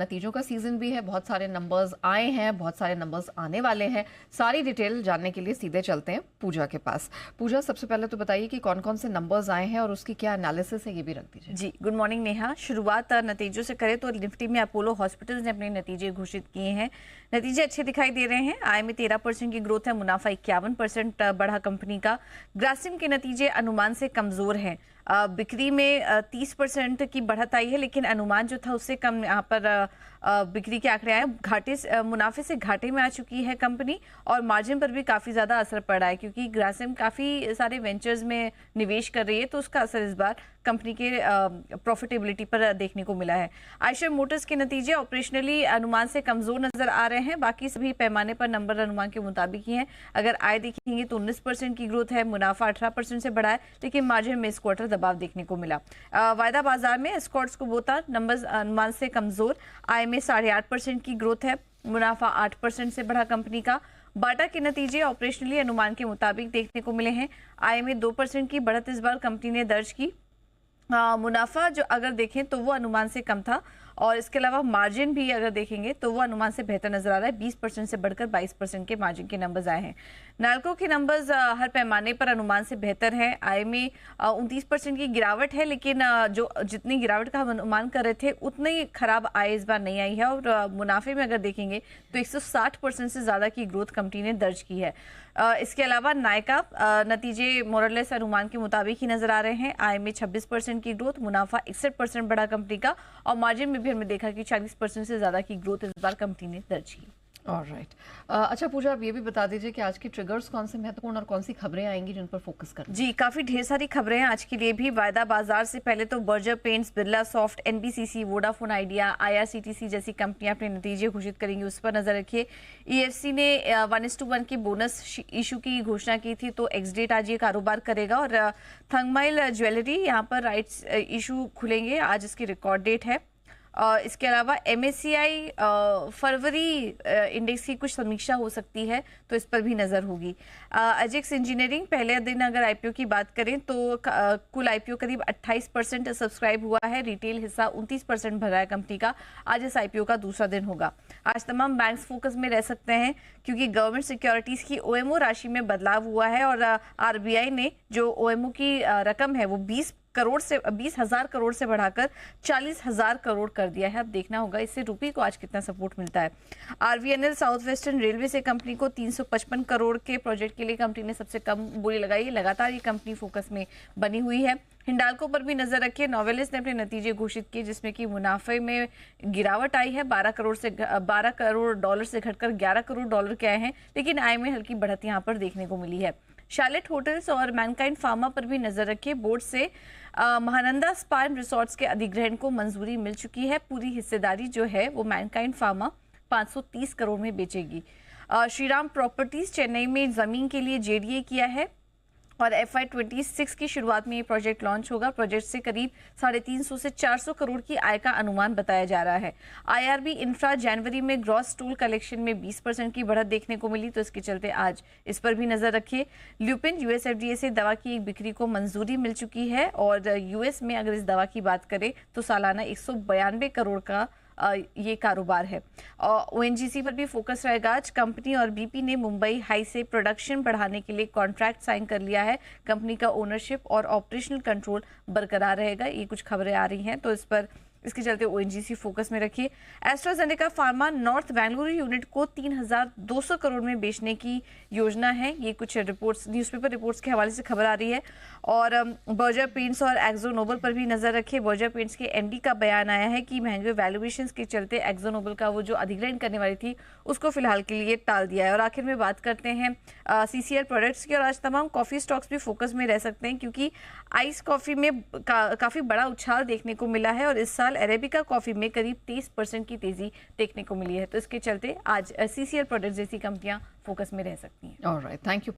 नतीजों का सीजन भी है, बहुत सारे नंबर्स आए हैं, बहुत सारे नंबर्स आने वाले हैं। सारी डिटेल जानने के लिए सीधे चलते हैं पूजा के पास। पूजा, सबसे पहले तो बताइए कि कौन कौन से नंबर्स आए हैं और उसकी क्या एनालिसिस है, ये भी रख दीजिए। जी, गुड मॉर्निंग नेहा। शुरुआत नतीजों से करें तो निफ्टी में अपोलो हॉस्पिटल्स ने अपने नतीजे घोषित किए हैं। नतीजे अच्छे दिखाई दे रहे हैं। आय में 13% की ग्रोथ है, मुनाफा 51% बढ़ा कंपनी का। ग्रासिम के नतीजे अनुमान से कमजोर हैं। बिक्री में 30% की बढ़त आई है, लेकिन अनुमान जो था उससे कम यहाँ पर बिक्री के आंकड़े आए। मुनाफे से घाटे में आ चुकी है कंपनी और मार्जिन पर भी काफी ज्यादा असर पड़ा है, क्योंकि ग्रासिम काफी सारे वेंचर्स में निवेश कर रही है, तो उसका असर इस बार कंपनी के प्रॉफिटेबिलिटी पर देखने को मिला है। आयशर मोटर्स के नतीजे ऑपरेशनली अनुमान से कमजोर नजर आ रहे हैं। बाकी सभी पैमाने पर नंबर अनुमान के मुताबिक ही हैं। अगर आय देखेंगे तो 19% की ग्रोथ है, मुनाफा 18% से बढ़ा है, लेकिन मार्जिन में इस क्वार्टर दबाव देखने को मिला। वायदा बाजार में स्कॉट्स कुबोटा नंबर अनुमान से कमजोर। आय में 8.5% की ग्रोथ है, मुनाफा 8% से बढ़ा कंपनी का। बाटा के नतीजे ऑपरेशनली अनुमान के मुताबिक देखने को मिले हैं। आय में 2% की बढ़त इस बार कंपनी ने दर्ज की। मुनाफा जो अगर देखें तो वो अनुमान से कम था, और इसके अलावा मार्जिन भी अगर देखेंगे तो वो अनुमान से बेहतर नजर आ रहा है। 20% से बढ़कर 22% के मार्जिन के नंबर्स आए हैं। नाल्को के नंबर्स हर पैमाने पर अनुमान से बेहतर है। आय में 29% की गिरावट है, लेकिन जो जितनी गिरावट का हम अनुमान कर रहे थे उतनी खराब आय इस बार नहीं आई है। और मुनाफे में अगर देखेंगे तो 160% से ज्यादा की ग्रोथ कंपनी ने दर्ज की है। इसके अलावा नायका नतीजे मोरलेस अनुमान के मुताबिक ही नजर आ रहे हैं। आय में 26% की ग्रोथ, मुनाफा 61% बढ़ा कंपनी का, और मार्जिन में भी हमने देखा कि 40% से ज्यादा की ग्रोथ इस बार कंपनी ने दर्ज की। ऑलराइट। अच्छा पूजा, आप ये भी बता दीजिए कि आज के ट्रिगर्स कौन से महत्वपूर्ण और कौन सी खबरें आएंगी जिन पर फोकस करना? जी, काफी ढेर सारी खबरें हैं आज के लिए भी। वायदा बाजार से पहले तो Berger paints, Birla soft, NBCC, Vodafone idea, IRCTC जैसी कंपनियां अपने नतीजे घोषित करेंगी, उस पर नजर रखिए। ईएफसी ने 1:1 की बोनस इशू की घोषणा की थी, तो एक्स डेट आज ये कारोबार करेगा। और थंगमाइल ज्वेलरी, यहाँ पर राइट्स इशू खुलेंगे, आज इसकी रिकॉर्ड डेट है। इसके अलावा MSCI फरवरी इंडेक्स की कुछ समीक्षा हो सकती है, तो इस पर भी नजर होगी। अजेक्स इंजीनियरिंग, पहले दिन अगर आईपीओ की बात करें तो कुल आईपीओ करीब 28% सब्सक्राइब हुआ है। रिटेल हिस्सा 29% भरा है कंपनी का। आज इस आईपीओ का दूसरा दिन होगा। आज तमाम बैंक्स फोकस में रह सकते हैं, क्योंकि गवर्नमेंट सिक्योरिटीज की OMO राशि में बदलाव हुआ है, और RBI ने जो OMO की रकम है वो 20,000 करोड़ से बढ़ाकर 40,000 करोड़ कर दिया है। अब देखना होगा इससे रुपये को आज कितना सपोर्ट मिलता है। RVNL साउथ वेस्टर्न रेलवे से कंपनी को 355 करोड़ के प्रोजेक्ट के लिए कंपनी ने सबसे कम बोली लगाई है। लगातार ये कंपनी फोकस में बनी हुई है। हिंडाल्को पर भी नजर रखिए। नोवेलिस ने अपने नतीजे घोषित किए, जिसमें कि मुनाफे में गिरावट आई है। 12 करोड़ डॉलर से घटकर 11 करोड़ डॉलर के आए हैं, लेकिन आय में हल्की बढ़त यहाँ पर देखने को मिली है। शार्लेट होटल्स और मैनकाइंड फार्मा पर भी नजर रखिए। बोर्ड से महानंदा स्पा एंड रिसोर्ट्स के अधिग्रहण को मंजूरी मिल चुकी है। पूरी हिस्सेदारी जो है वो मैनकाइंड फार्मा 530 करोड़ में बेचेगी। श्रीराम प्रॉपर्टीज चेन्नई में जमीन के लिए JDA किया है, और FY26 की शुरुआत में ये प्रोजेक्ट लॉन्च होगा। प्रोजेक्ट से करीब 350 से 400 करोड़ की आय का अनुमान बताया जा रहा है। IRB इंफ्रा जनवरी में ग्रॉस टोल कलेक्शन में 20% की बढ़त देखने को मिली, तो इसके चलते आज इस पर भी नजर रखिए। ल्यूपिन US FDA से दवा की एक बिक्री को मंजूरी मिल चुकी है, और US में अगर इस दवा की बात करें तो सालाना 192 करोड़ का ये कारोबार है। ONGC पर भी फोकस रहेगा आज। कंपनी और BP ने मुंबई हाई से प्रोडक्शन बढ़ाने के लिए कॉन्ट्रैक्ट साइन कर लिया है। कंपनी का ओनरशिप और ऑपरेशनल कंट्रोल बरकरार रहेगा। ये कुछ खबरें आ रही हैं, तो इसके चलते ONGC फोकस में रखिए। AstraZeneca pharma north Bengaluru unit को 3,200 करोड़ में बेचने की योजना है। ये कुछ रिपोर्ट्स, न्यूज़पेपर रिपोर्ट्स के हवाले से खबर आ रही है। और बर्जर पेंट्स और एक्जो नोबल पर भी नजर रखिए। बर्जर पेंट्स के MD का बयान आया है कि महंगे वैल्यूएशंस के चलते एक्जो नोबल का वो जो अधिग्रहण करने वाली थी उसको फिलहाल के लिए टाल दिया है। और आखिर में बात करते हैं CCL प्रोडक्ट्स की, और आज तमाम कॉफी स्टॉक्स भी फोकस में रह सकते हैं, क्योंकि आइस कॉफी में काफी बड़ा उछाल देखने को मिला है, और इस साल अरेबिका कॉफी में करीब 30% की तेजी देखने को मिली है। तो इसके चलते आज CCL प्रोडक्ट्स जैसी कंपनियां फोकस में रह सकती हैं। Alright, thank you.